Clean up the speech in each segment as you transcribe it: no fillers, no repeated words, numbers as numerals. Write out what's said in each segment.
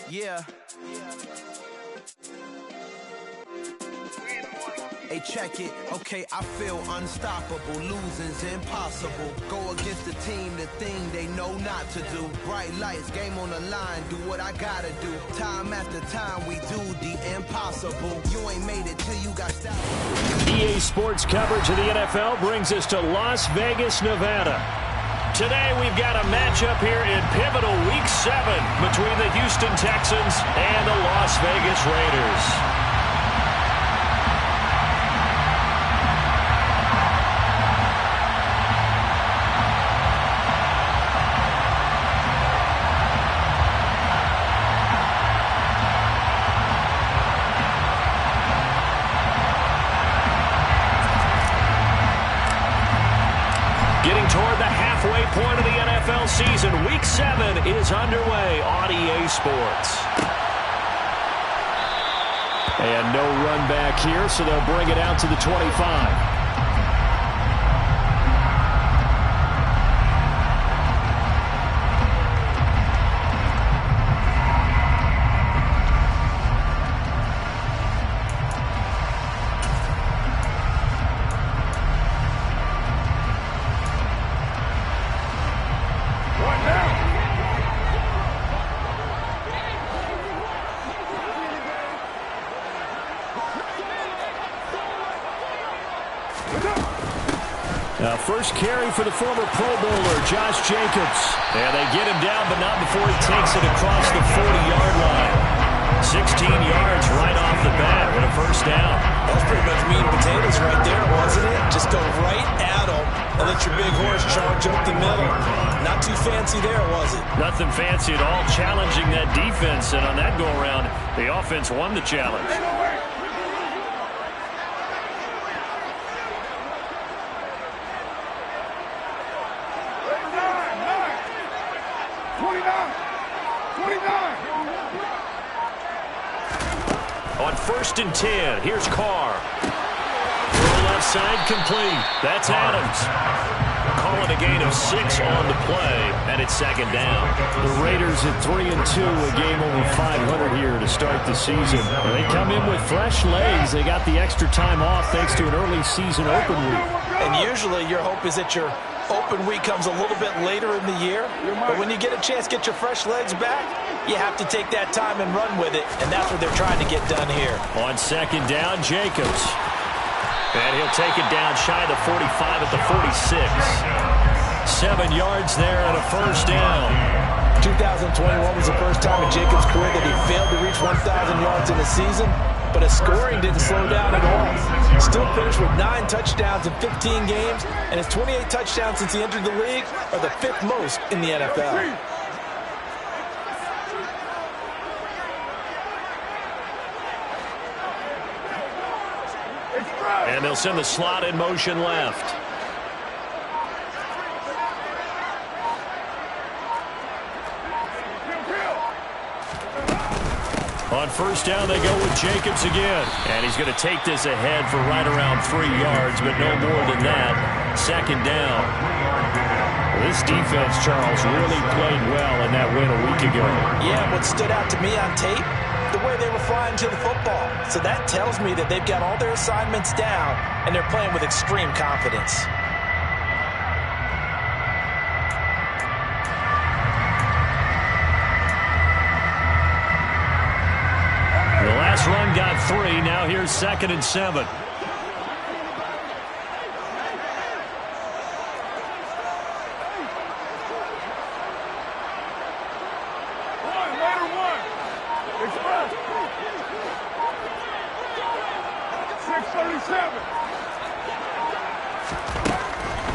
Yeah. Hey, check it. Okay, I feel unstoppable. Losing's impossible. Go against the team, the thing they know not to do. Bright lights, game on the line. Do what I gotta do. Time after time, we do the impossible. You ain't made it till you got stopped. EA Sports coverage of the NFL brings us to Las Vegas, Nevada. Today we've got a matchup here in pivotal Week 7 between the Houston Texans and the Las Vegas Raiders. Toward the halfway point of the NFL season, Week 7 is underway on EA Sports. And no run back here, so they'll bring it out to the 25. First carry for the former Pro Bowler, Josh Jacobs. And they get him down, but not before he takes it across the 40-yard line. 16 yards right off the bat with a first down. That was pretty much meat and potatoes right there, wasn't it? Just go right at him and let your big horse charge up the middle. Not too fancy there, was it? Nothing fancy at all, challenging that defense. And on that go-around, the offense won the challenge. On 1st and 10, here's Carr. Throw left side complete. That's Adams. Calling a gain of 6 on the play, and it's 2nd down. The Raiders at 3-2, a game over 500 here to start the season. They come in with fresh legs. They got the extra time off thanks to an early season open week. And usually your hope is that your open week comes a little bit later in the year. But when you get a chance to get your fresh legs back, you have to take that time and run with it. And that's what they're trying to get done here. On 2nd down, Jacobs. And he'll take it down shy of the 45 at the 46. 7 yards there and a first down. 2021 was the first time in Jacobs' career that he failed to reach 1,000 yards in a season. But his scoring didn't slow down at all. Still finished with 9 touchdowns in 15 games, and his 28 touchdowns since he entered the league are the 5th most in the NFL. And they'll send the slot in motion left. On 1st down, they go with Jacobs again. And he's going to take this ahead for right around 3 yards, but no more than that. 2nd down. This defense, Charles, really played well in that win a week ago. Yeah, what stood out to me on tape, the way they were flying to the football. So that tells me that they've got all their assignments down, and they're playing with extreme confidence. The last run got 3. Now here's 2nd and 7.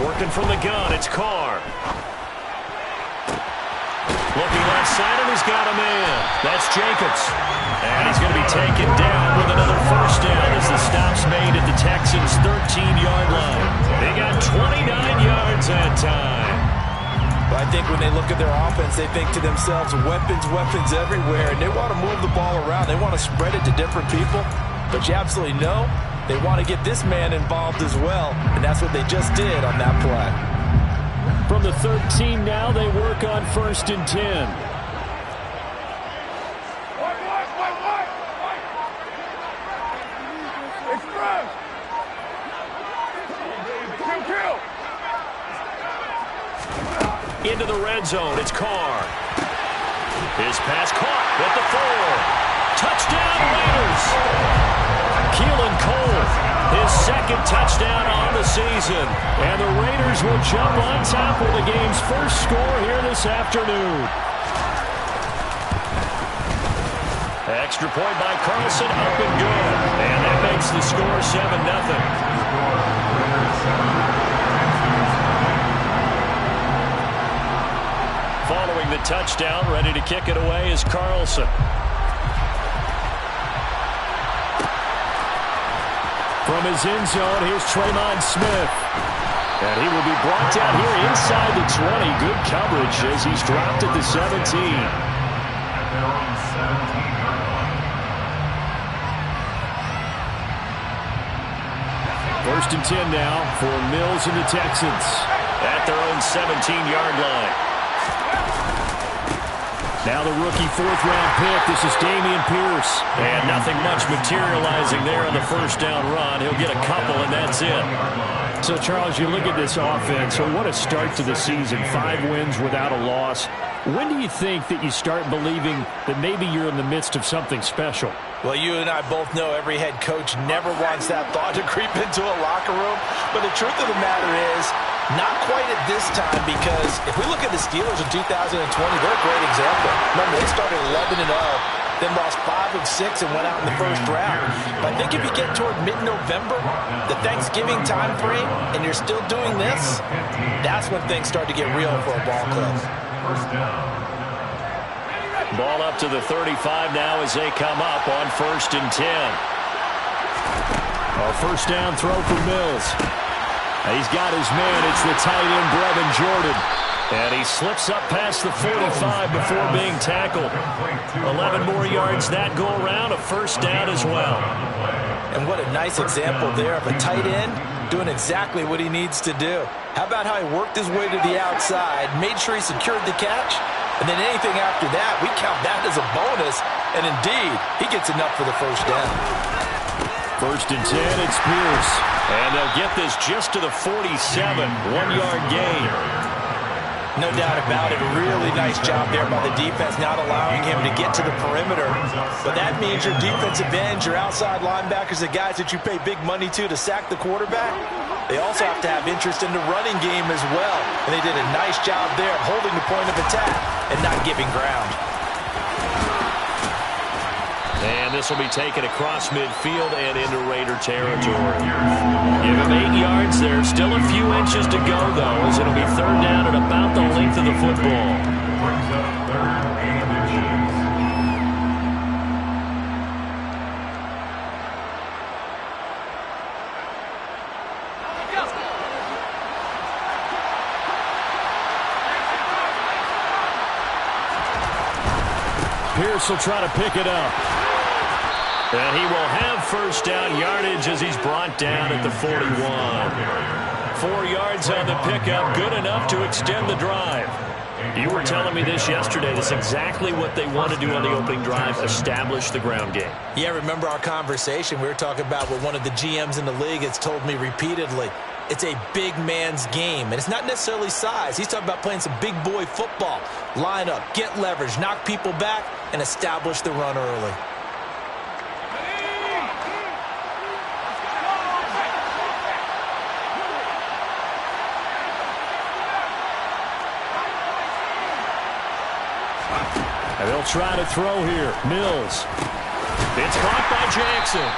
Working from the gun, it's Carr. Looking left side, and he's got a man. That's Jacobs. And he's going to be taken down with another first down as the stop's made at the Texans' 13-yard line. They got 29 yards that time. But I think when they look at their offense, they think to themselves, weapons, weapons everywhere, and they want to move the ball around. They want to spread it to different people. But you absolutely know they want to get this man involved as well, and that's what they just did on that play. From the 13 now, they work on 1st and 10. into the red zone. It's Carr. His pass caught at the 4. Touchdown, Raiders. Keelan Cole, his second touchdown on the season. And the Raiders will jump on top with the game's first score here this afternoon. Extra point by Carlson, up and good. And that makes the score 7-0. Following the touchdown, ready to kick it away is Carlson. From his end zone, here's Tremon Smith. And he will be brought down here inside the 20. Good coverage as he's dropped at the 17. First and 10 now for Mills and the Texans at their own 17-yard line. Now the rookie fourth-round pick. This is Dameon Pierce. And nothing much materializing there on the first down run. He'll get a couple, and that's it. So, Charles, you look at this offense. So what a start to the season. 5 wins without a loss. When do you think that you start believing that maybe you're in the midst of something special? Well, you and I both know every head coach never wants that thought to creep into a locker room. But the truth of the matter is, not quite at this time, because if we look at the Steelers in 2020, they're a great example. Remember, they started 11-0, then lost 5 of 6 and went out in the first round. But I think if you get toward mid-November, the Thanksgiving time frame, and you're still doing this, that's when things start to get real for a ball club. Ball up to the 35 now as they come up on first and 10. A first down throw for Mills. He's got his man. It's the tight end, Brevin Jordan. And he slips up past the 45 before being tackled. 11 more yards that go around. A first down as well. And what a nice example there of a tight end doing exactly what he needs to do. How about how he worked his way to the outside, made sure he secured the catch, and then anything after that, we count that as a bonus. And indeed, he gets enough for the first down. First and 10, it's Pierce. And they'll get this just to the 47, 1-yard gain. No doubt about it. Really nice job there by the defense, not allowing him to get to the perimeter. But that means your defensive ends, your outside linebackers, the guys that you pay big money to sack the quarterback, they also have to have interest in the running game as well. And they did a nice job there of holding the point of attack and not giving ground. And this will be taken across midfield and into Raider territory. Give him 8 yards there. Still a few inches to go, though, as it'll be third down at about the length of the football. Brings up 3rd and inches. Pierce will try to pick it up. And he will have first down yardage as he's brought down at the 41. 4 yards on the pickup, good enough to extend the drive. You were telling me this yesterday. That's exactly what they want to do on the opening drive, establish the ground game. Yeah, remember our conversation? We were talking about what one of the GMs in the league has told me repeatedly. It's a big man's game, and it's not necessarily size. He's talking about playing some big boy football. Line up, get leverage, knock people back, and establish the run early. And they'll try to throw here. Mills. It's caught by Jackson.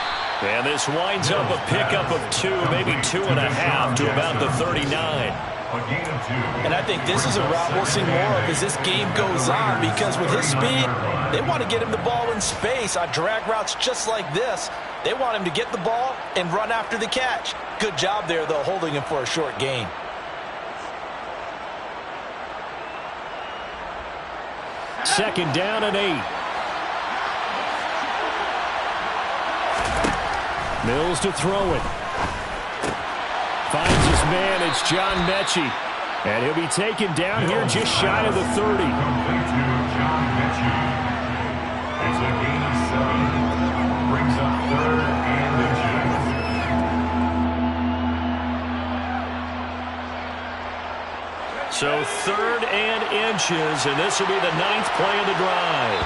And this winds up a pickup of 2, maybe 2.5 to about the 39. And I think this is a route we'll see more of as this game goes on, because with his speed, they want to get him the ball in space on drag routes just like this. They want him to get the ball and run after the catch. Good job there, though, holding him for a short gain. Second down and 8. Mills to throw it. Finds his man. It's John Mechie. And he'll be taken down here just shy of the 30. John Mechie. It's a gain of 7. Brings up 3rd and inches. So 3rd trenches, and this will be the 9th play of the drive.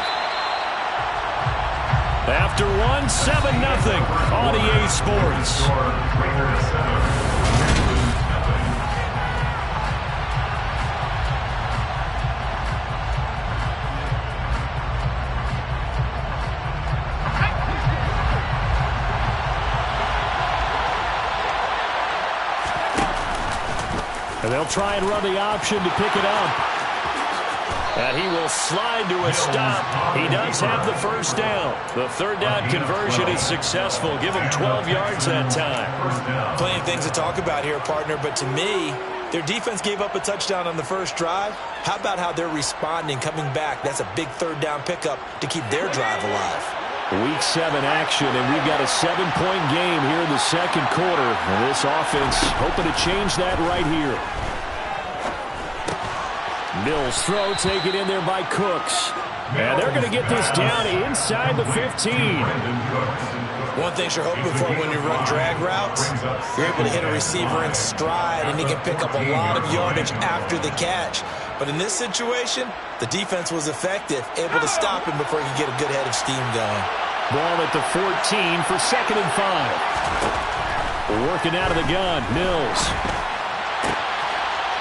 After 7-0 on EA Sports. And they'll try and run the option to pick it up. And he will slide to a stop. He does have the first down. The third down conversion is successful. Give him 12 yards that time. Plenty of things to talk about here, partner, but to me, their defense gave up a touchdown on the first drive. How about how they're responding, coming back? That's a big third down pickup to keep their drive alive. Week 7 action, and we've got a 7-point game here in the second quarter. And this offense hoping to change that right here. Mills throw taken in there by Cooks. And they're going to get this down inside the 15. One thing you're hoping for when you run drag routes, you're able to hit a receiver in stride, and he can pick up a lot of yardage after the catch. But in this situation, the defense was effective, able to stop him before he could get a good head of steam going. Ball at the 14 for 2nd and 5. Working out of the gun, Mills.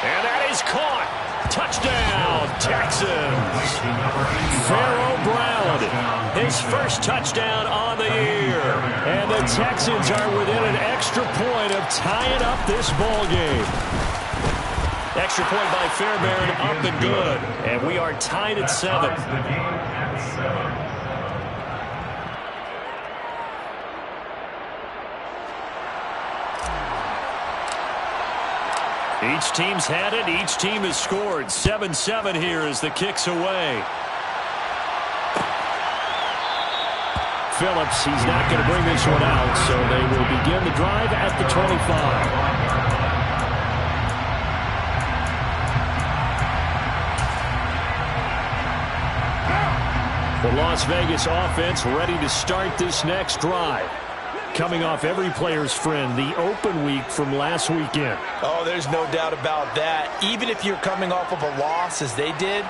And that is caught. Touchdown, Texans. Pharaoh Brown, his first touchdown on the year. And the Texans are within an extra point of tying up this ball game. Extra point by Fairbairn, up and good. And we are tied at 7. Each team's had it. Each team has scored. 7-7 here as the kick's away. Phillips, he's not going to bring this one out, so they will begin the drive at the 25. The Las Vegas offense ready to start this next drive. Coming off every player's friend, the open week from last weekend. Oh, there's no doubt about that. Even if you're coming off of a loss as they did,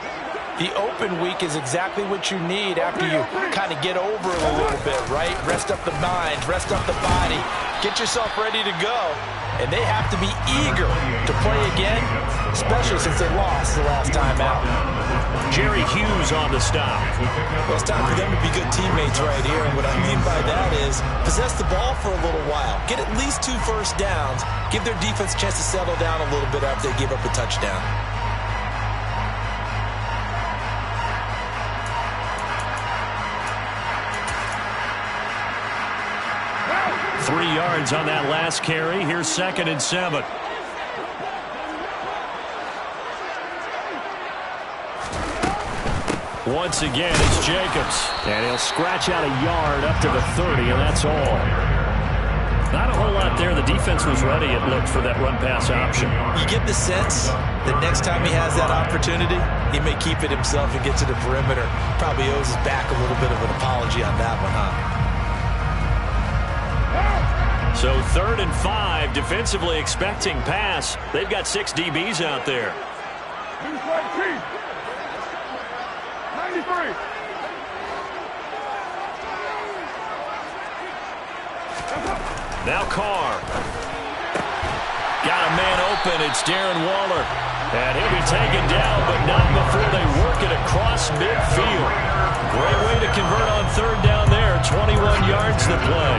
the open week is exactly what you need after you kind of get over it a little bit, right? Rest up the mind, rest up the body, get yourself ready to go. And they have to be eager to play again, especially since they lost the last time out. Jerry Hughes on the stop. Well, it's time for them to be good teammates right here. And what I mean by that is possess the ball for a little while. Get at least 2 first downs. Give their defense a chance to settle down a little bit after they give up a touchdown. Three yards on that last carry. Here's 2nd and 7. Once again, it's Jacobs. And he'll scratch out a yard up to the 30, and that's all. Not a whole lot there. The defense was ready, it looked, for that run-pass option. You get the sense that next time he has that opportunity, he may keep it himself and get to the perimeter. Probably owes his back a little bit of an apology on that one, huh? So 3rd and 5, defensively expecting pass. They've got 6 DBs out there. 93. Now Carr. Got a man open. It's Darren Waller. And he'll be taken down, but not before they work it across midfield. Great way to convert on 3rd down there. 21 yards to play.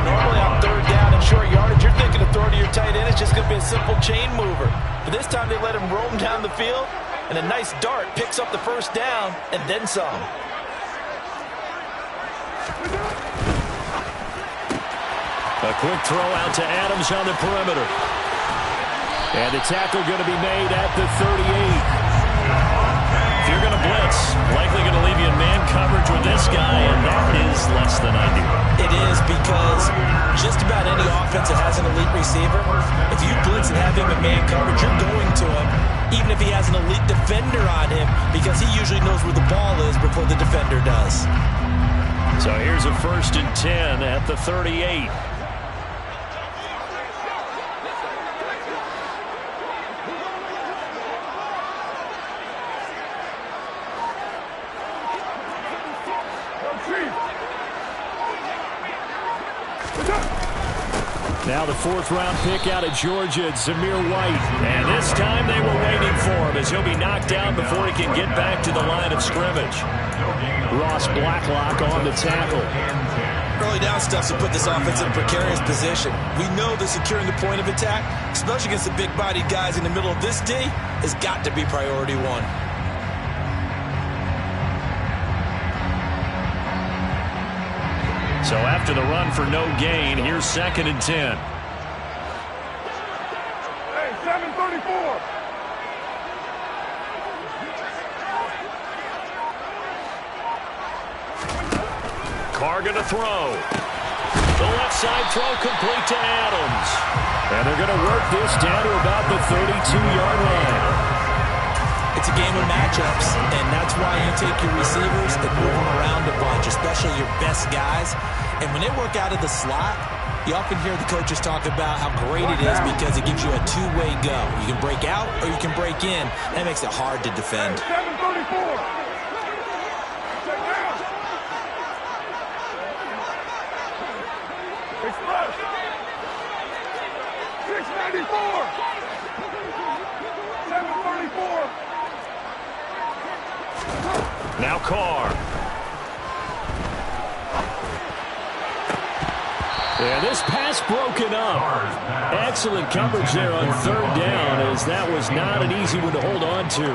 Normally on 3rd down and short yardage, you're thinking of throw to your tight end. It's just going to be a simple chain mover. But this time they let him roam down the field, and a nice dart picks up the first down and then some. A quick throw out to Adams on the perimeter. And the tackle going to be made at the 38. If you're going to blitz, likely going to leave you in man coverage with this guy, and that is less than ideal. It is, because just about any offense that has an elite receiver, if you blitz and have him in man coverage, you're going to him, even if he has an elite defender on him, because he usually knows where the ball is before the defender does. So here's a 1st and 10 at the 38. Now the fourth-round pick out of Georgia, Zamir White. And this time they were waiting for him as he'll be knocked down before he can get back to the line of scrimmage. Ross Blacklock on the tackle. Early down stuff to put this offense in a precarious position. We know that securing the point of attack, especially against the big-bodied guys in the middle of this D, has got to be priority one. So after the run for no gain, here's 2nd and 10. Hey, 734. Carr going to throw. The left side throw complete to Adams. And they're going to work this down to about the 32-yard line. It's a game of matchups, and that's why you take your receivers and move them around a bunch, especially your best guys. And when they work out of the slot, you often hear the coaches talk about how great it is because it gives you a two-way go. You can break out or you can break in. That makes it hard to defend. 734. Express. 694. 734. Now Carr. And this pass broken up. Excellent coverage there on 3rd down, as that was not an easy one to hold on to.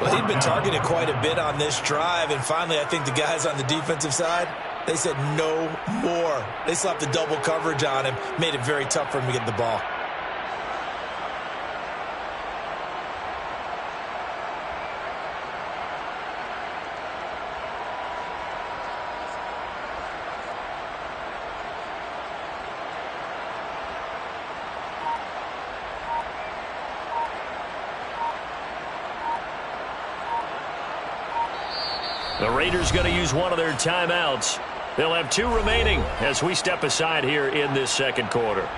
Well, he'd been targeted quite a bit on this drive, and finally I think the guys on the defensive side, they said no more. They slapped the double coverage on him, made it very tough for him to get the ball. The Raiders going to use one of their timeouts. They'll have 2 remaining as we step aside here in this 2nd quarter.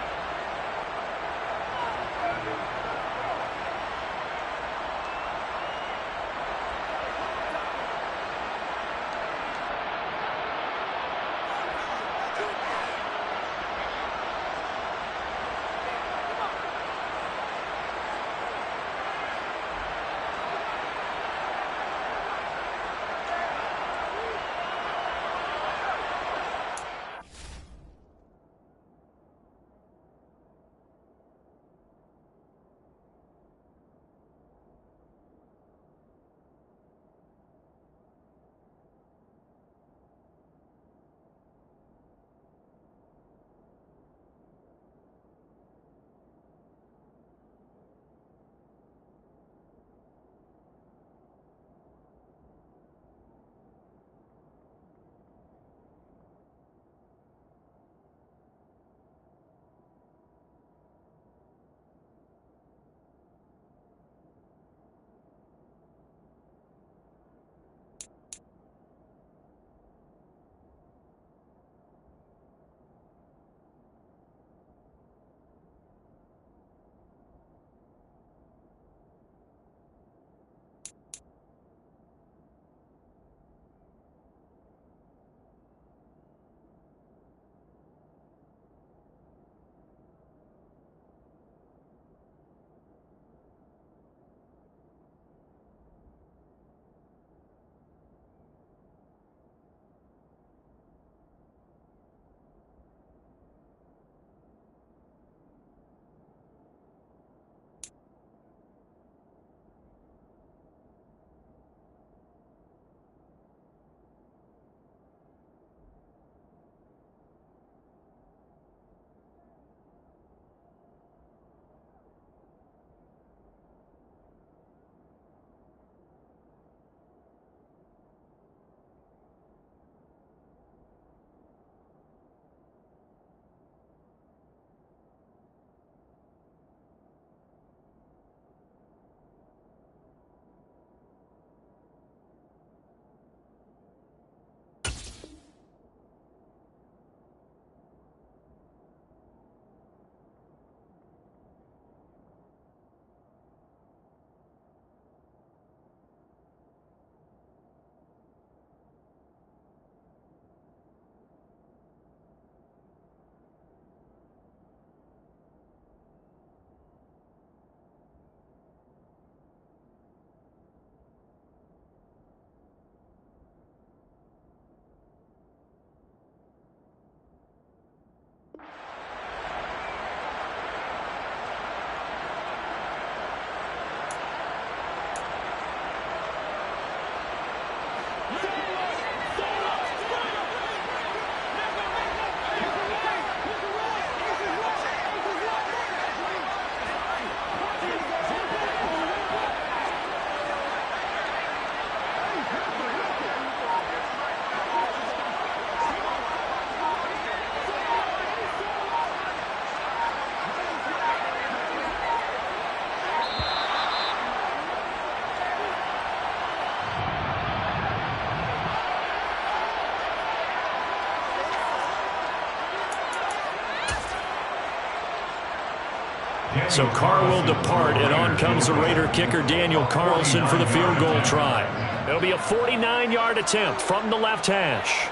So Carr will depart, and on comes the Raider kicker, Daniel Carlson, for the field goal try. It'll be a 49-yard attempt from the left hash.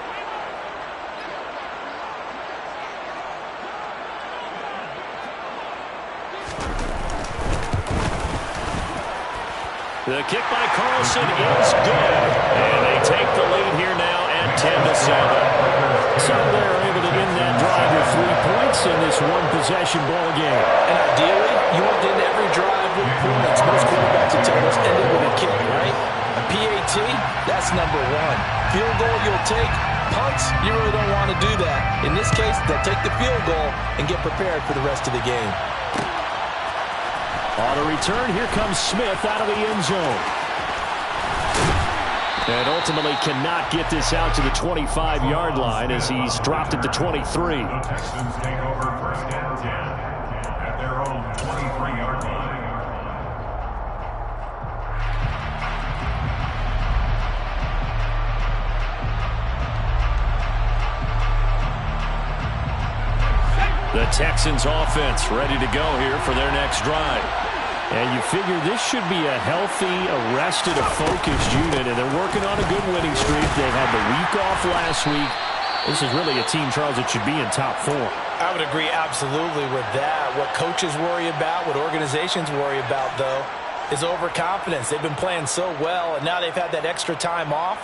The kick by Carlson is good. And they take the lead here now at 10-7. So they're able to end that drive with 3 points in this one-possession ball game. And ideally, you want to end every drive with points. Most quarterbacks will tell us end it with a kick, right? A PAT, that's number 1. Field goal you'll take. Punts, you really don't want to do that. In this case, they'll take the field goal and get prepared for the rest of the game. On the return, here comes Smith out of the end zone. And ultimately cannot get this out to the 25-yard line as he's dropped at the 23. The Texans take over 1st and 10 at their own 23-yard line. The Texans offense ready to go here for their next drive. And you figure this should be a healthy, arrested, focused unit, and they're working on a good winning streak. They had the week off last week. This is really a team, Charles, that should be in top form. I would agree absolutely with that. What coaches worry about, what organizations worry about, though, is overconfidence. They've been playing so well, and now they've had that extra time off.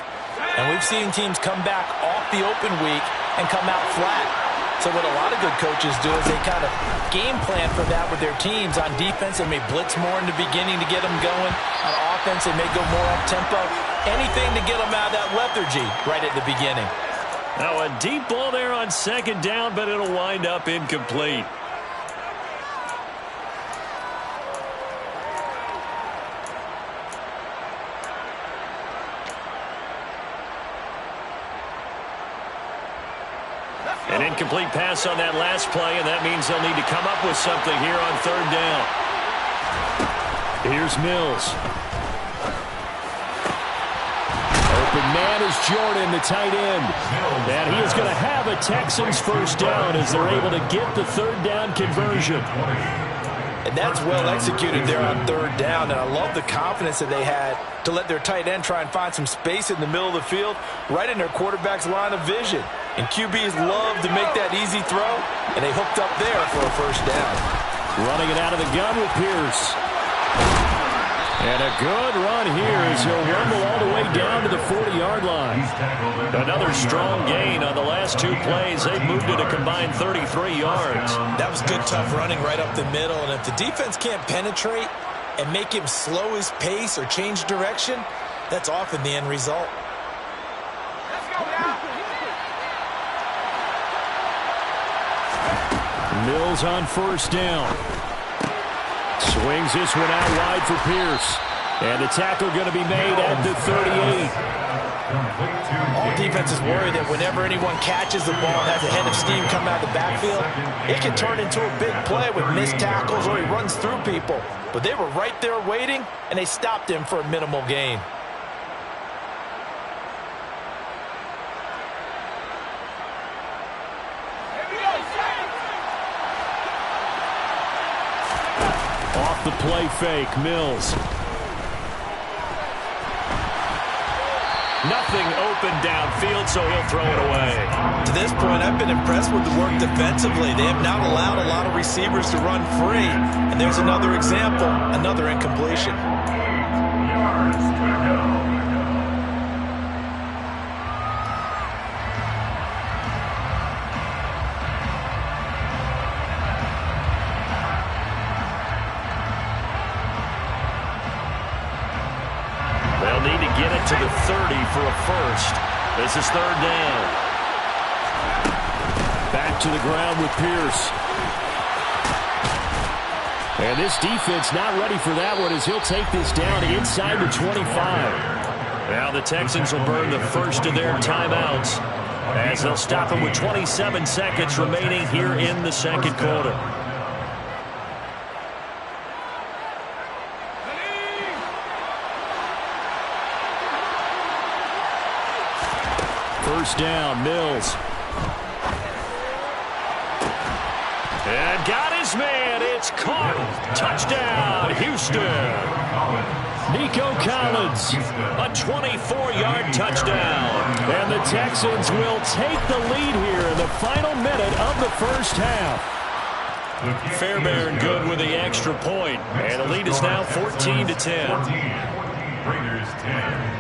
And we've seen teams come back off the open week and come out flat. So what a lot of good coaches do is they kind of game plan for that with their teams. On defense, they may blitz more in the beginning to get them going. On offense, they may go more up-tempo. Anything to get them out of that lethargy right at the beginning. Now a deep ball there on 2nd down, but it'll wind up incomplete. An incomplete pass on that last play, and that means they'll need to come up with something here on 3rd down. Here's Mills. Open man is Jordan, the tight end. And he is going to have a Texans 1st down as they're able to get the 3rd down conversion. And that's well executed there on 3rd down. And I love the confidence that they had to let their tight end try and find some space in the middle of the field, right in their quarterback's line of vision. And QBs love to make that easy throw, and they hooked up there for a 1st down. Running it out of the gun with Pierce. And a good run here as he'll rumble all the way down to the 40-yard line. Another strong gain on the last 2 plays. They've moved it a combined 33 yards. That was good, tough running right up the middle. And if the defense can't penetrate and make him slow his pace or change direction, that's often the end result. Mills on 1st down. Swings this one out wide for Pierce. And the tackle going to be made at the 38. All defenses worry that whenever anyone catches the ball and has a head of steam come out of the backfield, it can turn into a big play with missed tackles or he runs through people. But they were right there waiting, and they stopped him for a minimal gain. Off the play fake, Mills. Nothing open downfield, so he'll throw it away. To this point, I've been impressed with the work defensively. They have not allowed a lot of receivers to run free. And there's another example, another incompletion. Yards to go. They'll need to get it to the 30 for a 1st. This is 3rd down. Back to the ground with Pierce. And this defense not ready for that one as he'll take this down inside the 25. Now the Texans will burn the 1st of their timeouts as they'll stop him with 27 seconds remaining here in the 2nd quarter. First down, Mills. And got his man. It's caught. Touchdown, Houston. Nico Collins, a 24-yard touchdown. And the Texans will take the lead here in the final minute of the first half. Fairbairn good with the extra point. And the lead is now 14-10. Raiders 10.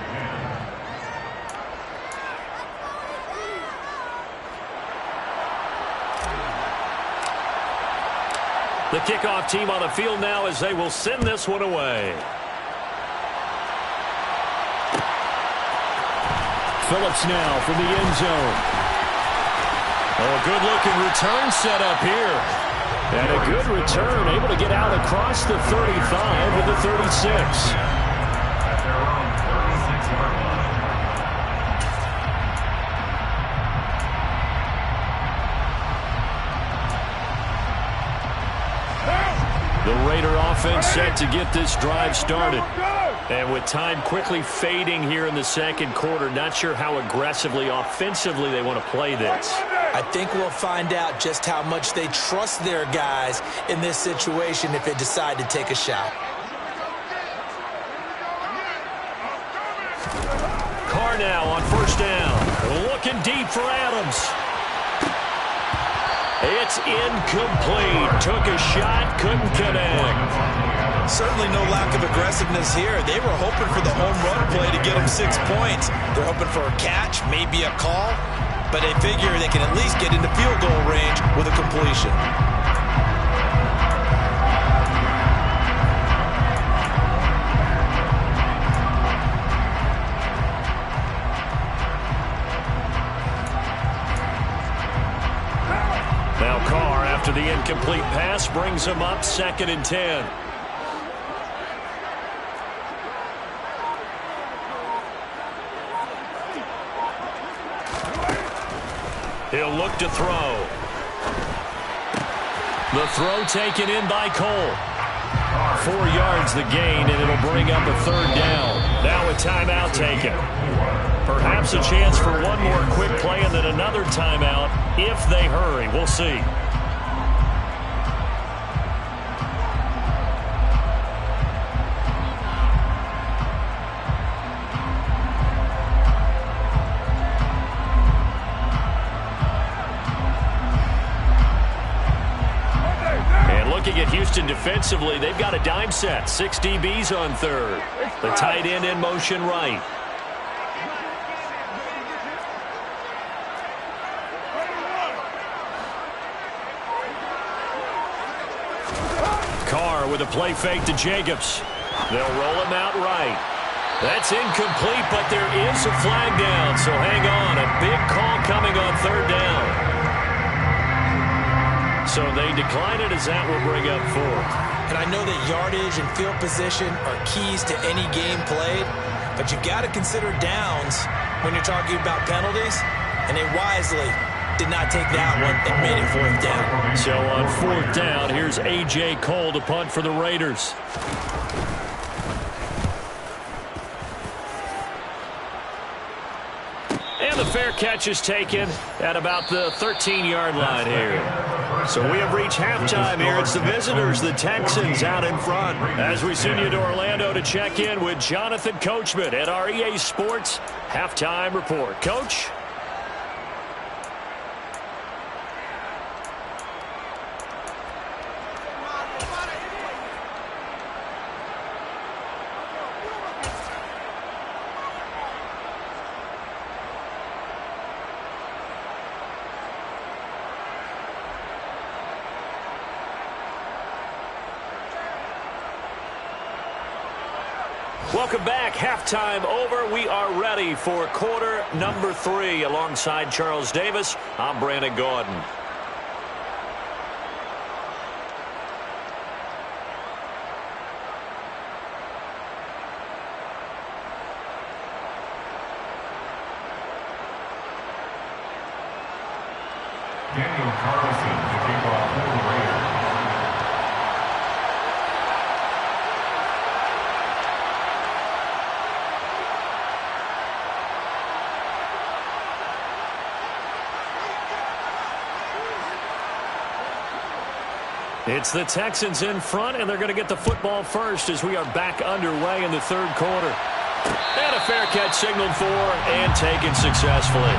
The kickoff team on the field now as they will send this one away. Phillips now from the end zone. Oh, good-looking return set up here. And a good return, able to get out across the 35 with the 36. At their own 36-yard line. The Raider offense set to get this drive started. And with time quickly fading here in the second quarter, not sure how aggressively, offensively they want to play this. I think we'll find out just how much they trust their guys in this situation if they decide to take a shot. Carr now on first down. Looking deep for Adams. It's incomplete. Took a shot, couldn't connect. Certainly no lack of aggressiveness here. They were hoping for the home run play to get them 6 points. They're hoping for a catch, maybe a call, but they figure they can at least get into field goal range with a completion. Now Carr, after the incomplete pass, brings him up 2nd and 10. He'll look to throw. The throw taken in by Cole. 4 yards the gain, and it'll bring up a 3rd down. Now a timeout taken. Perhaps a chance for one more quick play and then another timeout if they hurry. We'll see. Looking at Houston defensively, they've got a dime set. 6 DBs on 3rd. The tight end in motion right. Carr with a play fake to Jacobs. They'll roll him out right. That's incomplete, but there is a flag down, so hang on. A big call coming on 3rd down. So they decline it as that will bring up 4th. And I know that yardage and field position are keys to any game played, but you've got to consider downs when you're talking about penalties, and they wisely did not take that one and made it 4th down. So on 4th down, here's A.J. Cole to punt for the Raiders. And the fair catch is taken at about the 13-yard line here. So we have reached halftime here. It's the visitors, the Texans, out in front. As we send you to Orlando to check in with Jonathan Coachman at our EA Sports Halftime Report. Coach? Welcome back. Halftime over. We are ready for quarter number 3. Alongside Charles Davis, I'm Brandon Gordon. Daniel Carlson to kick off for the Raiders. It's the Texans in front, and they're going to get the football first as we are back underway in the third quarter. And a fair catch signaled for and taken successfully.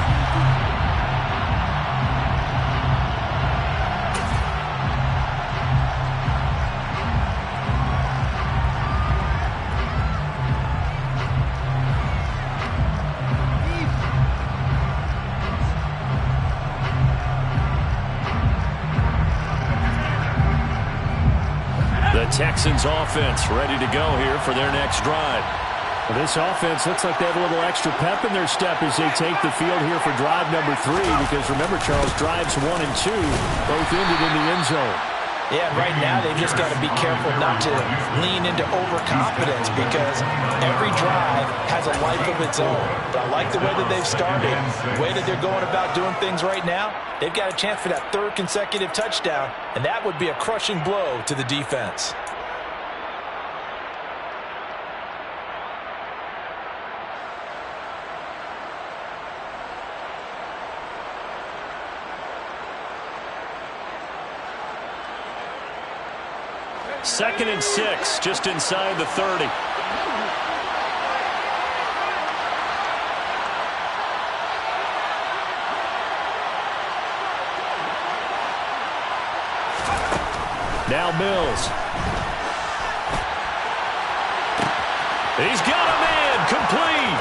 The Texans offense ready to go here for their next drive. Well, this offense looks like they have a little extra pep in their step as they take the field here for drive number 3, because remember, Charles, drives 1 and 2 both ended in the end zone. Yeah, right now they've just got to be careful not to lean into overconfidence, because every drive has a life of its own. But I like the way that they've started, the way that they're going about doing things right now. They've got a chance for that 3rd consecutive touchdown, and that would be a crushing blow to the defense. Second and 6, just inside the 30. Now Mills. He's got a man, complete.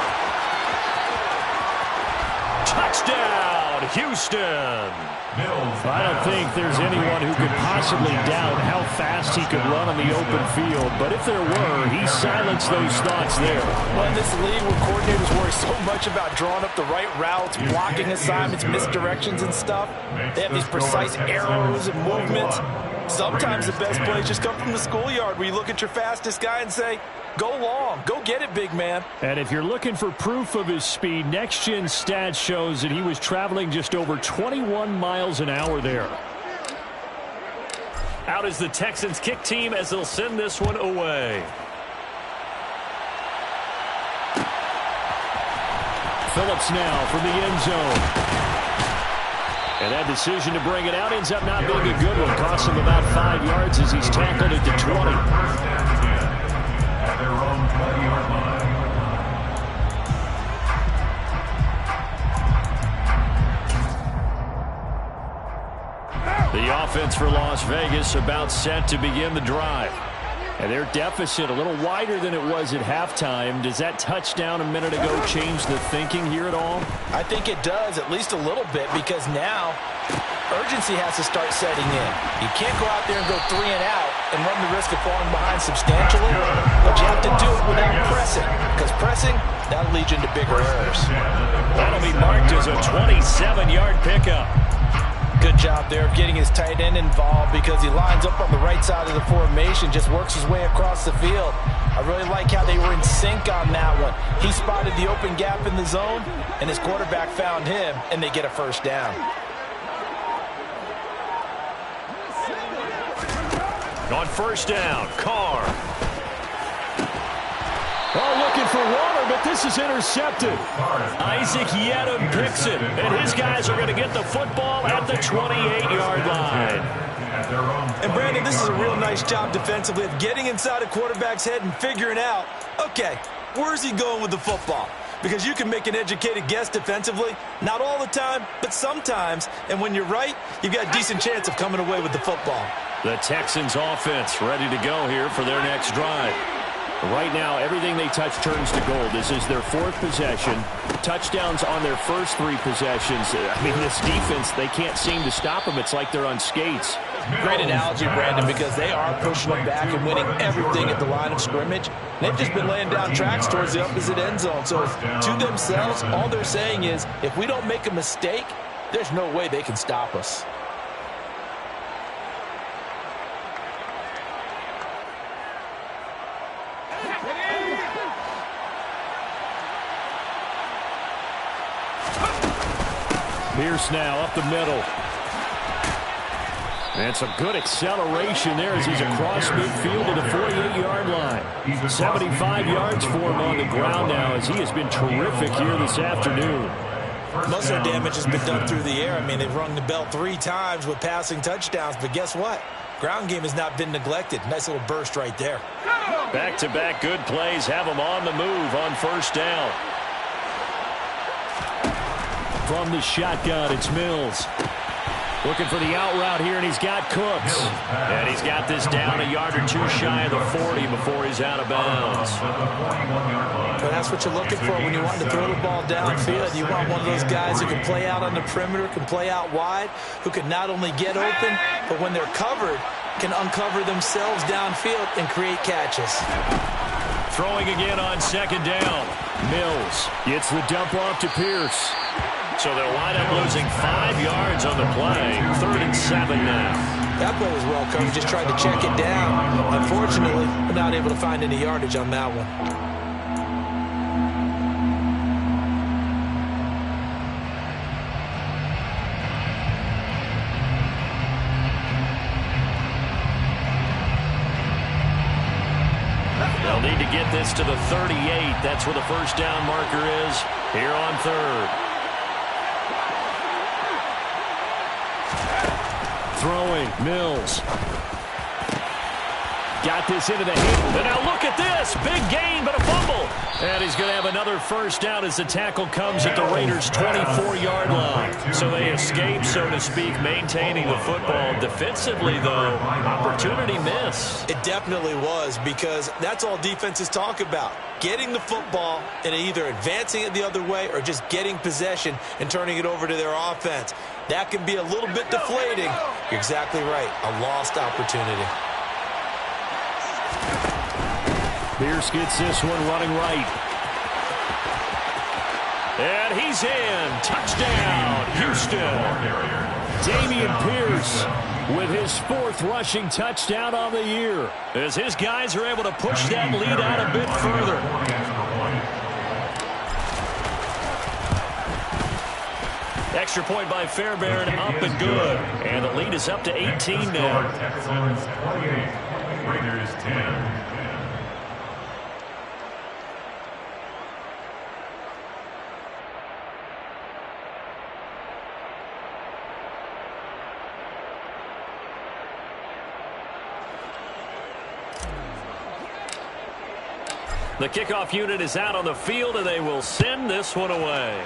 Touchdown, Houston. I don't think there's anyone who could possibly doubt how fast he could run on the open field, but if there were, he silenced those thoughts there. Well, in this league where coordinators worry so much about drawing up the right routes, blocking assignments, misdirections and stuff, they have these precise arrows and movements. Sometimes the best plays just come from the schoolyard, where you look at your fastest guy and say, go long, go get it, big man. And if you're looking for proof of his speed, Next Gen Stats shows that he was traveling just over 21 miles an hour there. Out is the Texans kick team as they'll send this one away. Phillips now from the end zone. And that decision to bring it out ends up not being a good one. Costs him about 5 yards as he's tackled at the 20. At their own 20-yard line. The offense for Las Vegas about set to begin the drive. And their deficit a little wider than it was at halftime. Does that touchdown a minute ago change the thinking here at all? I think it does, at least a little bit, because now urgency has to start setting in. You can't go out there and go 3 and out and run the risk of falling behind substantially, but you have to do it without pressing, because pressing, that'll lead you into bigger errors. That'll be marked as a 27-yard pickup. Good job there of getting his tight end involved, because he lines up on the right side of the formation, just works his way across the field. I really like how they were in sync on that one. He spotted the open gap in the zone, and his quarterback found him, and they get a first down. On first down, Carr. Oh, looking for water, but this is intercepted. Isaac Yedem picks it, and his guys are going to get the football at the 28-yard line. And, Brandon, this is a real nice job defensively of getting inside a quarterback's head and figuring out, okay, where's he going with the football? Because you can make an educated guess defensively, not all the time, but sometimes. And when you're right, you've got a decent chance of coming away with the football. The Texans offense ready to go here for their next drive. Right now, everything they touch turns to gold. This is their 4th possession. Touchdowns on their first 3 possessions. I mean, this defense, they can't seem to stop them. It's like they're on skates. Great analogy, Brandon, because they are pushing them back and winning everything at the line of scrimmage. They've just been laying down tracks towards the opposite end zone. So to themselves, all they're saying is, if we don't make a mistake, there's no way they can stop us. Pierce now up the middle. And some good acceleration there as he's across midfield to the 48-yard line. 75 yards for him on the ground now as he has been terrific here this afternoon. Most of their damage has been done through the air. I mean, they've rung the bell 3 times with passing touchdowns, but guess what? Ground game has not been neglected. Nice little burst right there. Back-to-back good plays have them on the move on first down. From the shotgun, it's Mills. Looking for the out route here, and he's got Cooks. And he's got this down a yard or two shy of the 40 before he's out of bounds. Well, that's what you're looking for when you want to throw the ball downfield. You want one of those guys who can play out on the perimeter, can play out wide, who can not only get open, but when they're covered, can uncover themselves downfield and create catches. Throwing again on second down. Mills gets the dump off to Pierce. So they'll wind up losing 5 yards on the play. 3rd and 7 now. That play was well covered. Just tried to check it down. Unfortunately, we're not able to find any yardage on that one. They'll need to get this to the 38. That's where the first down marker is here on 3rd. Throwing, Mills. Got this into the hand. And now look at this. Big gain, but a fumble. And he's going to have another first down as the tackle comes at the Raiders' 24-yard line. So they escape, so to speak, maintaining the football. Defensively, though, opportunity miss. It definitely was, because that's all defenses talk about. Getting the football and either advancing it the other way or just getting possession and turning it over to their offense. That can be a little bit deflating. You're exactly right. A lost opportunity. Pierce gets this one running right. And he's in. Touchdown, Houston. Dameon Pierce with his 4th rushing touchdown on the year, as his guys are able to push that lead out a bit further. Extra point by Fairbairn, up and good. And the lead is up to 18 now. Texans 28, Raiders 10. The kickoff unit is out on the field, and they will send this one away.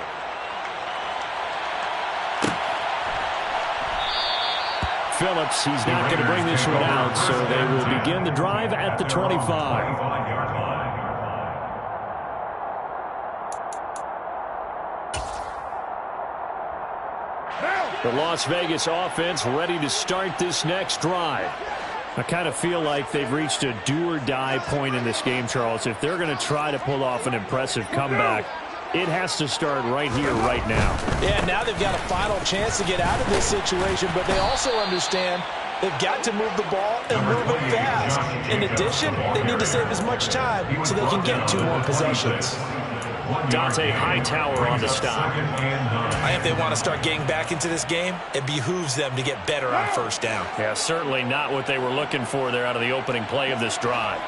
Phillips, he's not going to bring this one out, so they will begin the drive at the 25. The Las Vegas offense ready to start this next drive. I kind of feel like they've reached a do-or-die point in this game, Charles. If they're going to try to pull off an impressive comeback, it has to start right here, right now. Yeah, now they've got a final chance to get out of this situation, but they also understand they've got to move the ball and move it fast. In addition, they need to save as much time so they can get 2 more possessions. Dante Hightower on the stop. If they want to start getting back into this game, it behooves them to get better on first down. Yeah, certainly not what they were looking for there out of the opening play of this drive.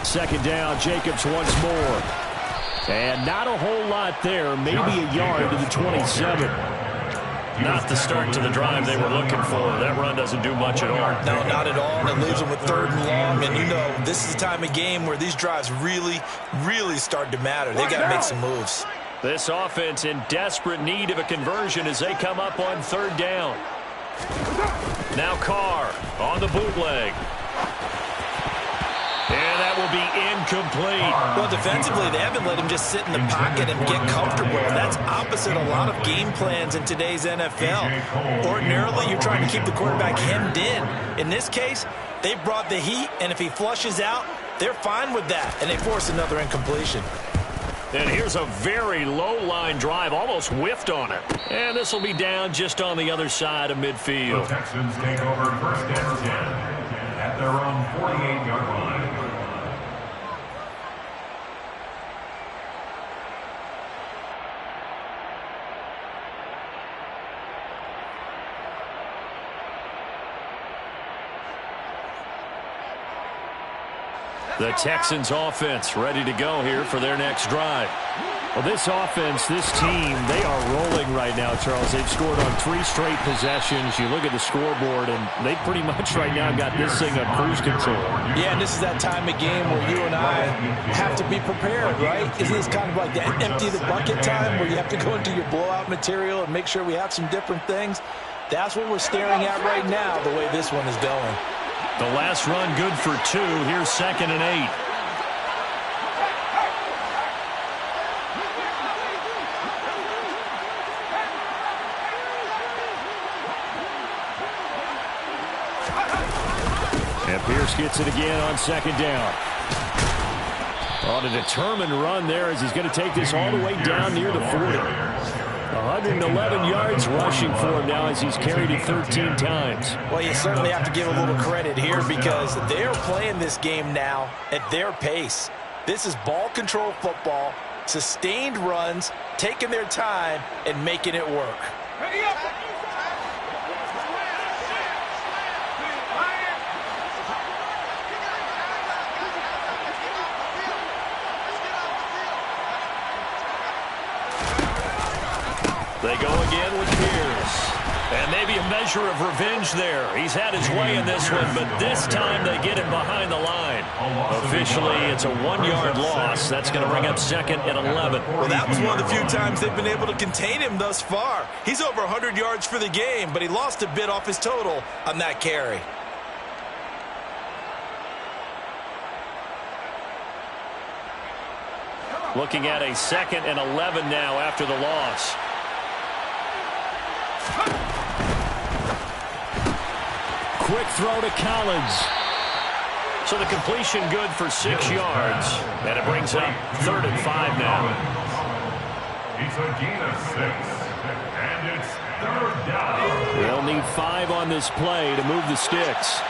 Second down, Jacobs once more. And not a whole lot there, maybe a yard to the 27. Not the start to the drive they were looking for. That run doesn't do much at all. No, not at all, and it leaves them with 3rd and long. And you know, this is the time of game where these drives really, really start to matter. They've got to make some moves. This offense in desperate need of a conversion as they come up on 3rd down. Now Carr on the bootleg. And that will be incomplete. Well, defensively, they haven't let him just sit in the pocket and get comfortable. And that's opposite a lot of game plans in today's NFL. Ordinarily, you're trying to keep the quarterback hemmed in. In this case, they brought the heat, and if he flushes out, they're fine with that. And they force another incompletion. And here's a very low-line drive, almost whiffed on it. And this will be down just on the other side of midfield. The Texans take over 1st and 10 at their own 48-yard line. The Texans offense ready to go here for their next drive. Well, this offense, this team, they are rolling right now, Charles. They've scored on 3 straight possessions. You look at the scoreboard, and they pretty much right now got this thing on cruise control. Yeah, and this is that time of game where you and I have to be prepared, right? Isn't this kind of like the empty the bucket time where you have to go into your blowout material and make sure we have some different things? That's what we're staring at right now, the way this one is going. The last run good for 2. Here's 2nd and 8. And Pierce gets it again on 2nd down. On a determined run there as he's going to take this all the way down near the 40. 111 yards rushing for him now as he's carried it 13 times. Well, you certainly have to give a little credit here because they're playing this game now at their pace. This is ball control football, sustained runs, taking their time, and making it work. They go again with Pierce. And maybe a measure of revenge there. He's had his way in this one, but this time they get him behind the line. Officially, it's a 1-yard loss. That's going to bring up 2nd and 11. Well, that was one of the few times they've been able to contain him thus far. He's over 100 yards for the game, but he lost a bit off his total on that carry. Looking at a 2nd and 11 now after the loss. Quick throw to Collins. So the completion good for 6 yards. And it brings up 3rd and 5 now. It's a gain of 6. And it's 3rd down. They'll need 5 on this play to move the sticks.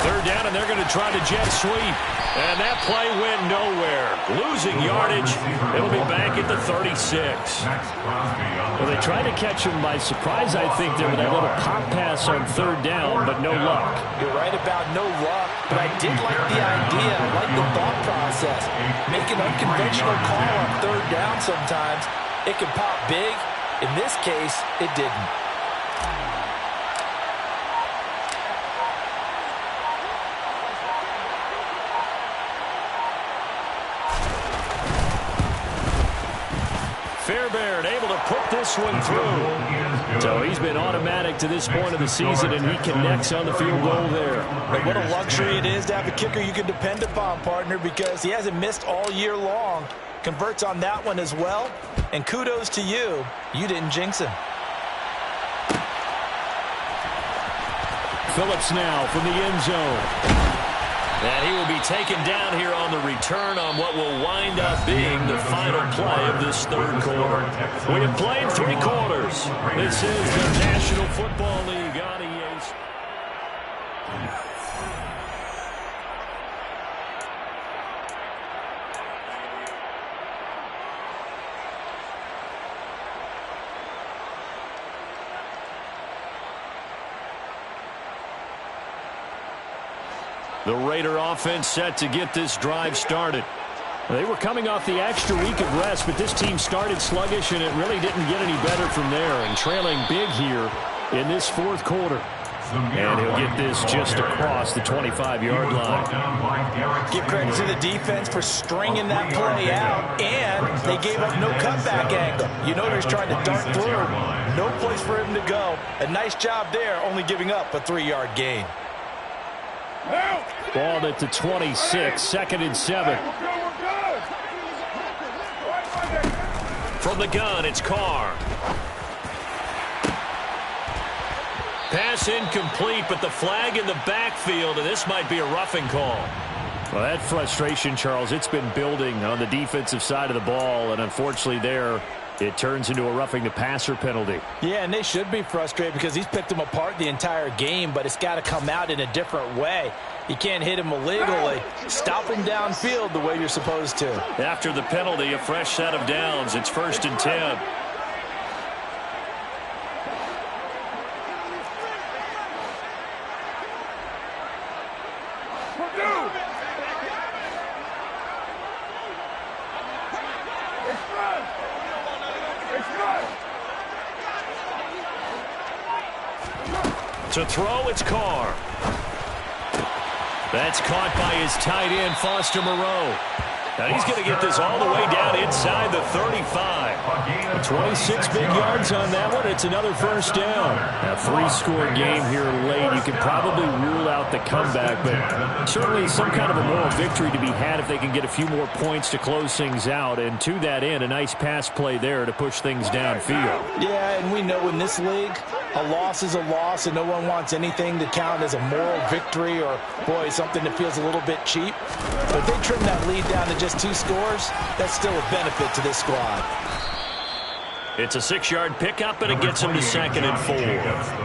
3rd down, and they're going to try to jet sweep. And that play went nowhere. Losing yardage. It'll be back at the 36. Well, they tried to catch him by surprise, I think, there with that little pop pass on 3rd down, but no luck. You're right about no luck, but I did like the idea. I like the thought process. Make an unconventional call on 3rd down sometimes. It can pop big. In this case, it didn't. Fairbairn able to put this one through. So he's been automatic to this point of the season, and he connects on the field goal there. And what a luxury it is to have a kicker you can depend upon, partner, because he hasn't missed all year long. Converts on that one as well. And kudos to you. You didn't jinx him. Phillips now from the end zone. And he will be taken down here on the return on what will wind up being the final play of this 3rd quarter. We have played 3 quarters. This is the National Football League on EA. The Raider offense set to get this drive started. They were coming off the extra week of rest, but this team started sluggish, and it really didn't get any better from there. And trailing big here in this 4th quarter. And he'll get this just across the 25-yard line. Give credit to the defense for stringing that play out, and they gave up no cutback angle. You know he's trying to dart through. No place for him to go. A nice job there, only giving up a 3-yard gain. Ball at the 26, 2nd and 7. From the gun, it's Carr. Pass incomplete, but the flag in the backfield, and this might be a roughing call. Well, that frustration, Charles, it's been building on the defensive side of the ball, and unfortunately there, it turns into a roughing the passer penalty. Yeah, and they should be frustrated because he's picked them apart the entire game, but it's got to come out in a different way. You can't hit him illegally. Stop him downfield the way you're supposed to. After the penalty, a fresh set of downs. It's 1st and 10. To throw, it's Carr. That's caught by his tight end, Foster Moreau. And he's going to get this all the way down inside the 35. 26 big yards on that one. It's another first down. A 3-score game here late. You can probably rule out the comeback, but certainly some kind of a moral victory to be had if they can get a few more points to close things out. And to that end, a nice pass play there to push things downfield. Yeah, and we know in this league, a loss is a loss, and no one wants anything to count as a moral victory or, boy, something that feels a little bit cheap. But if they trim that lead down to just 2 scores, that's still a benefit to this squad. It's a 6-yard pickup, and it gets them to 2nd and 4.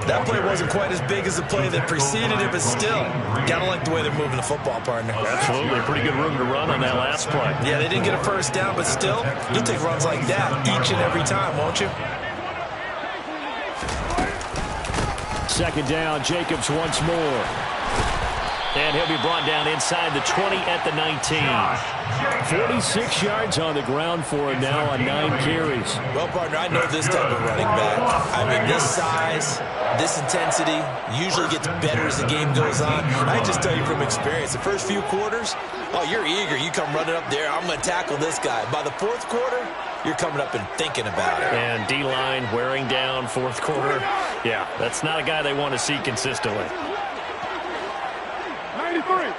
That play wasn't quite as big as the play that preceded it, but still, gotta like the way they're moving the football, partner. Absolutely. Pretty good room to run on that last play. Yeah, they didn't get a first down, but still, you'll take runs like that each and every time, won't you? 2nd down, Jacobs once more. And he'll be brought down inside the 20 at the 19. 46 yards on the ground for him now on 9 carries. Well, partner, I know this type of running back. I mean, this size, this intensity usually gets better as the game goes on. I just tell you from experience, the first few quarters, oh, you're eager. You come running up there, I'm going to tackle this guy. By the 4th quarter, you're coming up and thinking about it. And D-line wearing down 4th quarter. Yeah, that's not a guy they want to see consistently. 93.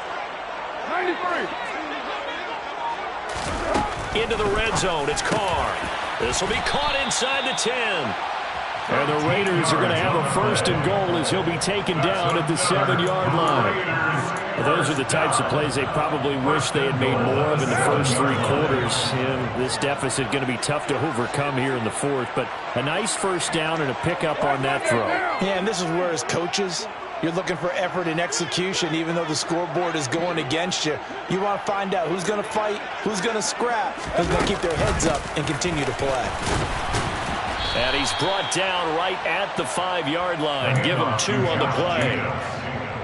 Into the red zone, it's Carr. This will be caught inside the 10. And the Raiders are going to have a 1st and goal as he'll be taken down at the 7-yard line. Well, those are the types of plays they probably wish they had made more of in the first 3 quarters. And this deficit going to be tough to overcome here in the 4th. But a nice first down and a pickup on that throw. Yeah, and this is where as coaches, you're looking for effort and execution, even though the scoreboard is going against you. You want to find out who's going to fight, who's going to scrap, who's going to keep their heads up and continue to play. And he's brought down right at the 5-yard line. Give him 2 on the play.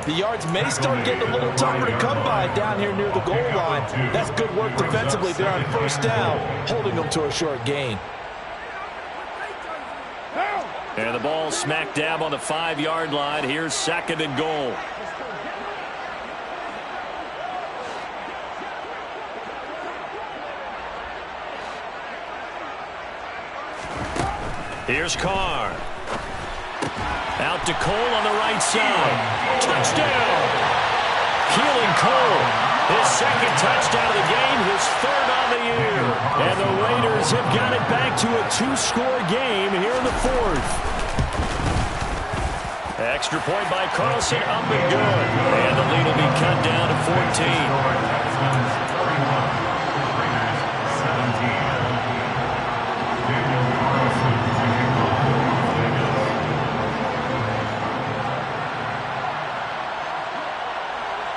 The yards may start getting a little tougher to come by down here near the goal line. That's good work defensively there on 1st down, holding them to a short gain. And the ball smack dab on the 5-yard line. Here's 2nd and goal. Here's Carr. Out to Cole on the right side. Touchdown! Keelan Cole. His 2nd touchdown of the game, his 3rd on the year. And the Raiders have got it back to a 2-score game here in the 4th. Extra point by Carlson, up and good. And the lead will be cut down to 14.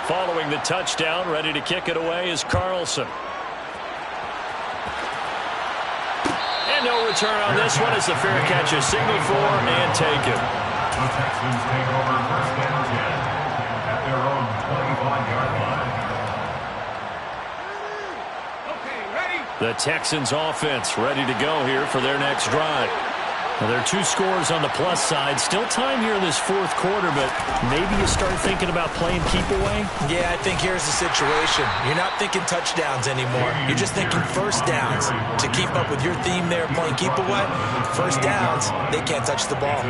Following the touchdown, ready to kick it away is Carlson. And no return on this one as the fair catch is signaled for and taken. The Texans take over 1st and 10 at their own 25-yard line. The Texans offense ready to go here for their next drive. Well, there are 2 scores on the plus side. Still time here in this 4th quarter, but maybe you start thinking about playing keep away? Yeah, I think here's the situation. You're not thinking touchdowns anymore. You're just thinking 1st downs. To keep up with your theme there, playing keep away, 1st downs, they can't touch the ball.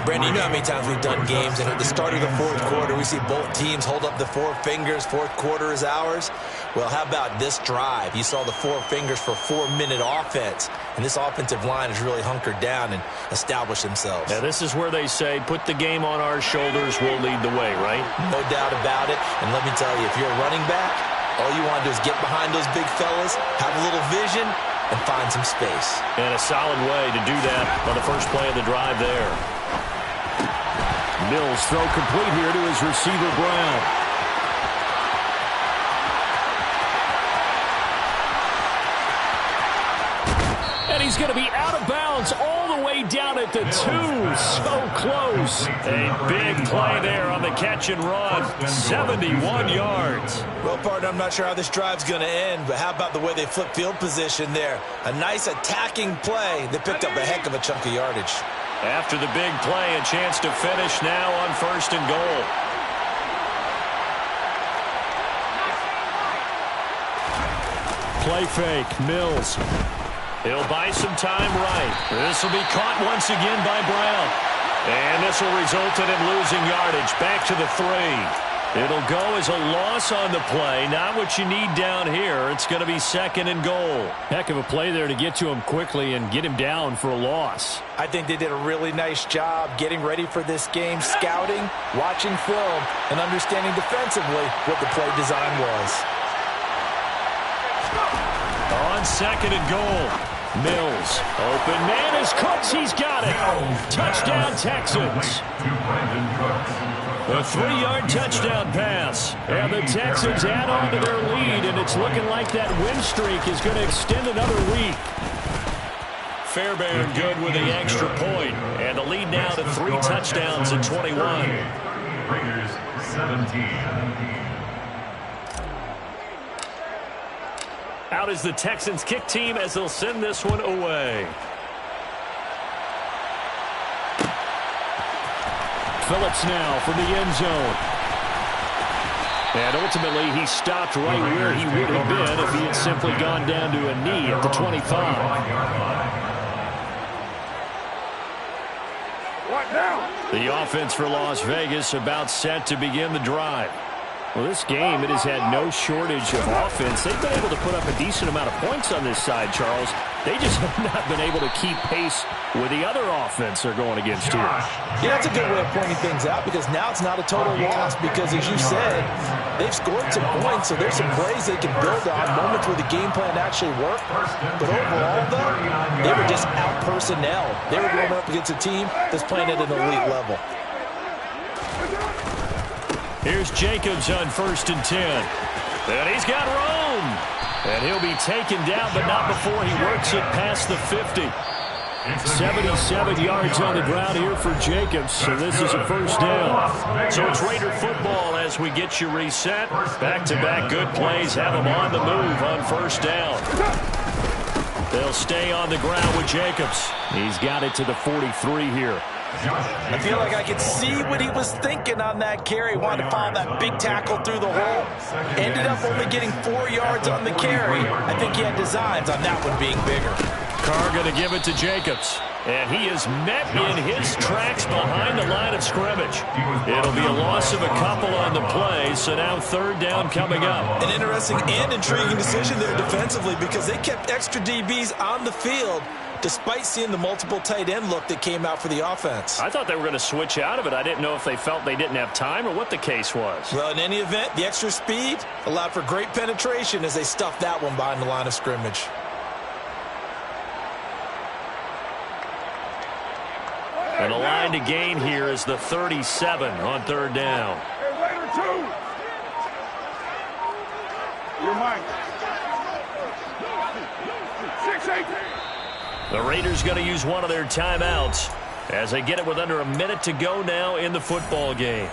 Brandon, you know how many times we've done games, and at the start of the 4th quarter, we see both teams hold up the 4 fingers, 4th quarter is ours. Well, how about this drive? You saw the 4 fingers for 4-minute offense, and this offensive line is really hunkered down and established themselves. Yeah, this is where they say, put the game on our shoulders, we'll lead the way, right? No doubt about it. And let me tell you, if you're a running back, all you want to do is get behind those big fellas, have a little vision, and find some space. And a solid way to do that on the first play of the drive there. Mills throw complete here to his receiver, Brown. And he's going to be out of bounds all the way down at the 2. So close. A big play there on the catch and run. 71 yards. Well, partner, I'm not sure how this drive's going to end, but how about the way they flip field position there? A nice attacking play that picked up a heck of a chunk of yardage. After the big play, a chance to finish now on 1st and goal. Play fake, Mills. He'll buy some time right. This will be caught once again by Brown. And this will result in him losing yardage. Back to the 3. It'll go as a loss on the play. Not what you need down here. It's going to be 2nd and goal. Heck of a play there to get to him quickly and get him down for a loss. I think they did a really nice job getting ready for this game, scouting, watching film, and understanding defensively what the play design was. On 2nd and goal, Mills. Open man is Cooks. He's got it. Touchdown, Texans. A 3-yard touchdown pass. And the Texans add on to their lead, and it's looking like that win streak is going to extend another week. Fairbairn good with the extra point, and the lead now to 3 touchdowns at 21. Raiders 17. Out is the Texans kick team as they'll send this one away. Phillips now from the end zone. And ultimately, he stopped right where he would have been if he had simply gone down to a knee at the 25. The offense for Las Vegas about set to begin the drive. Well, this game, it has had no shortage of offense. They've been able to put up a decent amount of points on this side, Charles. They just have not been able to keep pace with the other offense they're going against here. Yeah, that's a good way of pointing things out because now it's not a total loss because, as you said, they've scored some points, so there's some plays they can build on, moments where the game plan actually worked. But overall, though, they were just out personnel. They were going up against a team that's playing at an elite level. Here's Jacobs on 1st and 10. And he's got room. And he'll be taken down, but not before he works it past the 50. 77 yards on the ground here for Jacobs, so this is a 1st down. So it's Raider football as we get you reset. Back-to-back good plays have them on the move on 1st down. They'll stay on the ground with Jacobs. He's got it to the 43 here. I feel like I could see what he was thinking on that carry. Wanted to follow that big tackle through the hole. Ended up only getting 4 yards on the carry. I think he had designs on that one being bigger. Carr going to give it to Jacobs. And he is met in his tracks behind the line of scrimmage. It'll be a loss of a couple on the play, so now 3rd down coming up. An interesting and intriguing decision there defensively because they kept extra DBs on the field despite seeing the multiple tight end look that came out for the offense. I thought they were going to switch out of it. I didn't know if they felt they didn't have time or what the case was. Well, in any event, the extra speed allowed for great penetration as they stuffed that one behind the line of scrimmage. And the line to gain here is the 37 on 3rd down. Hey, Raider 2. Your mic. 6-8. The Raiders going to use one of their timeouts as they get it with under a minute to go now in the football game.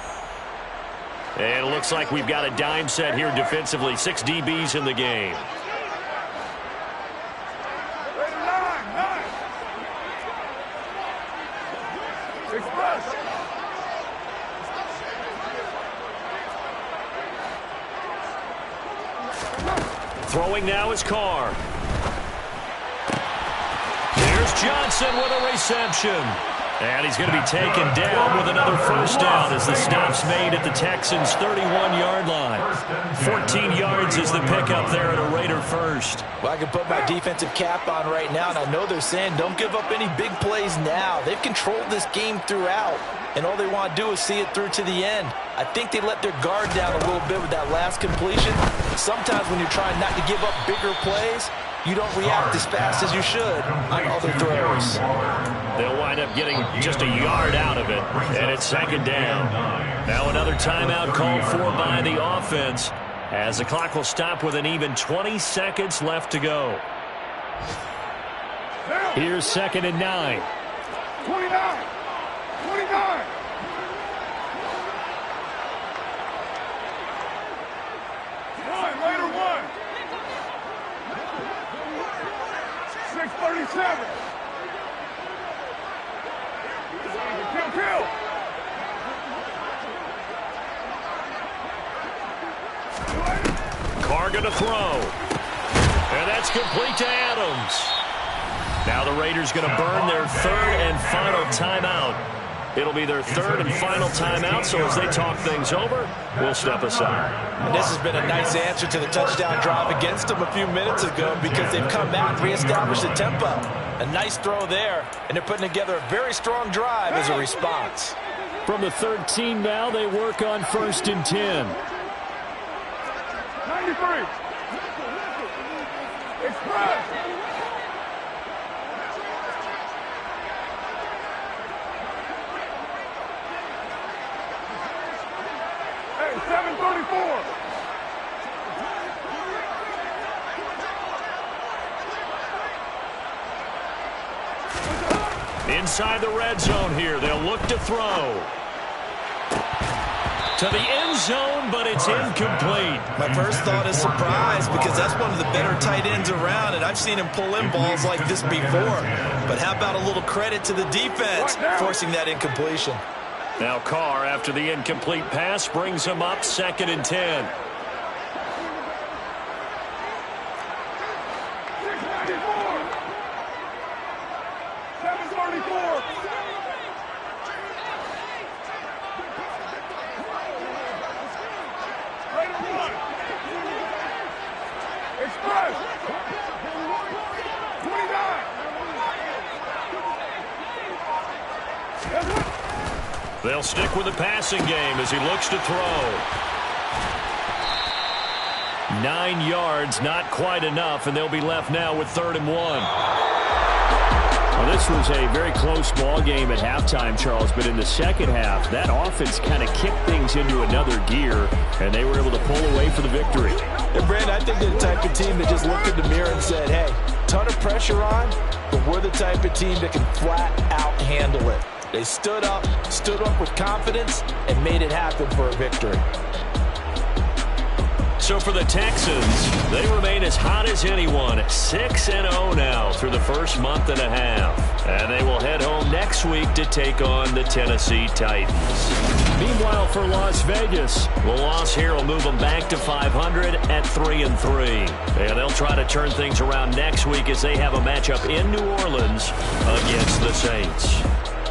And it looks like we've got a dime set here defensively. 6 DBs in the game. Raider 9. 6 plus. Throwing now is Carr. Johnson with a reception. And he's going to be taken down with another 1st down as the stop's made at the Texans' 31-yard line. 14 yards is the pickup there at a Raider 1st. Well, I can put my defensive cap on right now, and I know they're saying don't give up any big plays now. They've controlled this game throughout, and all they want to do is see it through to the end. I think they let their guard down a little bit with that last completion. Sometimes when you're trying not to give up bigger plays, you don't react as fast as you should on other throws. They'll wind up getting just a yard out of it, and it's 2nd down. Now another timeout called for by the offense as the clock will stop with an even 20 seconds left to go. Here's 2nd and 9. 29. 29. Raider 1. 6:37. Carr going to throw. And that's complete to Adams. Now the Raiders going to burn their third and final timeout. It'll be their third and final timeout, so as they talk things over, we'll step aside. And this has been a nice answer to the touchdown drive against them a few minutes ago because they've come back and reestablished the tempo. A nice throw there, and they're putting together a very strong drive as a response. From the 13 now, they work on 1st and 10. 93. Express. Hey, 734. Inside the red zone here, they'll look to throw. To the end zone, but it's incomplete. My first thought is surprise because that's one of the better tight ends around, and I've seen him pull in balls like this before. But how about a little credit to the defense forcing that incompletion? Now Carr, after the incomplete pass, brings him up 2nd and 10. 694. 734. Express. 29. They'll stick with the passing game as he looks to throw. 9 yards, not quite enough, and they'll be left now with 3rd and 1. Well, this was a very close ball game at halftime, Charles, but in the second half, that offense kind of kicked things into another gear, and they were able to pull away for the victory. And, Brandon, I think they're the type of team that just looked in the mirror and said, hey, ton of pressure on, but we're the type of team that can flat out handle it. They stood up with confidence, and made it happen for a victory. So for the Texans, they remain as hot as anyone, 6-0 now through the first month and a half. And they will head home next week to take on the Tennessee Titans. Meanwhile, for Las Vegas, the loss here will move them back to 500 at 3-3. And they'll try to turn things around next week as they have a matchup in New Orleans against the Saints.